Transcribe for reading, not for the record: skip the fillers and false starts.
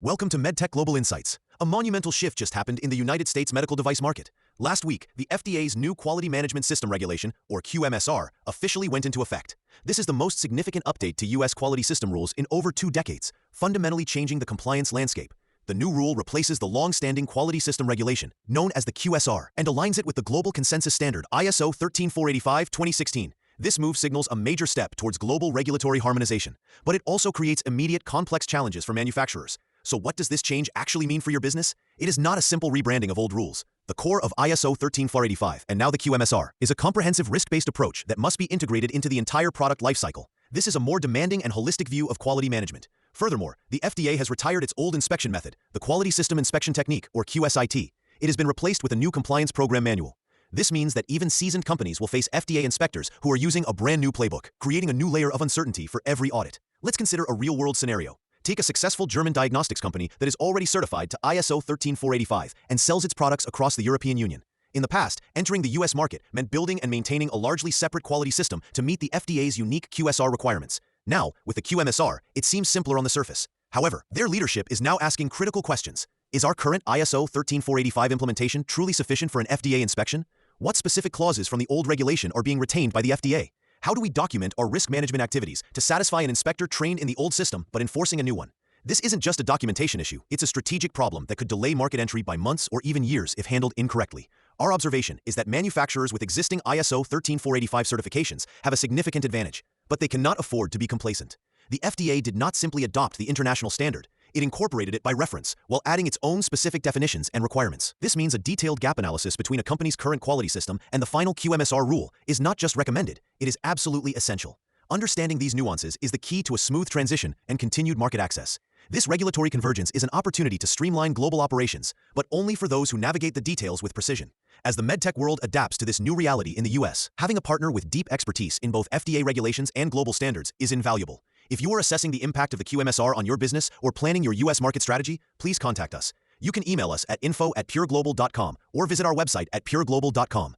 Welcome to MedTech Global Insights. A monumental shift just happened in the United States medical device market. Last week, the FDA's new Quality Management System Regulation, or QMSR, officially went into effect. This is the most significant update to U.S. quality system rules in over 2 decades, fundamentally changing the compliance landscape. The new rule replaces the long-standing Quality System Regulation, known as the QSR, and aligns it with the global consensus standard ISO 13485-2016. This move signals a major step towards global regulatory harmonization, but it also creates immediate complex challenges for manufacturers. So what does this change actually mean for your business? It is not a simple rebranding of old rules. The core of ISO 13485, and now the QMSR, is a comprehensive risk-based approach that must be integrated into the entire product lifecycle. This is a more demanding and holistic view of quality management. Furthermore, the FDA has retired its old inspection method, the Quality System Inspection Technique, or QSIT. It has been replaced with a new compliance program manual. This means that even seasoned companies will face FDA inspectors who are using a brand new playbook, creating a new layer of uncertainty for every audit. Let's consider a real-world scenario. Take a successful German diagnostics company that is already certified to ISO 13485 and sells its products across the European Union. In the past, entering the US market meant building and maintaining a largely separate quality system to meet the FDA's unique QSR requirements. Now, with the QMSR, it seems simpler on the surface. However, their leadership is now asking critical questions. Is our current ISO 13485 implementation truly sufficient for an FDA inspection? What specific clauses from the old regulation are being retained by the FDA? How do we document our risk management activities to satisfy an inspector trained in the old system but enforcing a new one? This isn't just a documentation issue, it's a strategic problem that could delay market entry by months or even years if handled incorrectly. Our observation is that manufacturers with existing ISO 13485 certifications have a significant advantage, but they cannot afford to be complacent. The FDA did not simply adopt the international standard, it incorporated it by reference, while adding its own specific definitions and requirements. This means a detailed gap analysis between a company's current quality system and the final QMSR rule is not just recommended, it is absolutely essential. Understanding these nuances is the key to a smooth transition and continued market access. This regulatory convergence is an opportunity to streamline global operations, but only for those who navigate the details with precision. As the medtech world adapts to this new reality in the US, having a partner with deep expertise in both FDA regulations and global standards is invaluable. If you are assessing the impact of the QMSR on your business or planning your US market strategy, please contact us. You can email us at info@pureglobal.com or visit our website at pureglobal.com.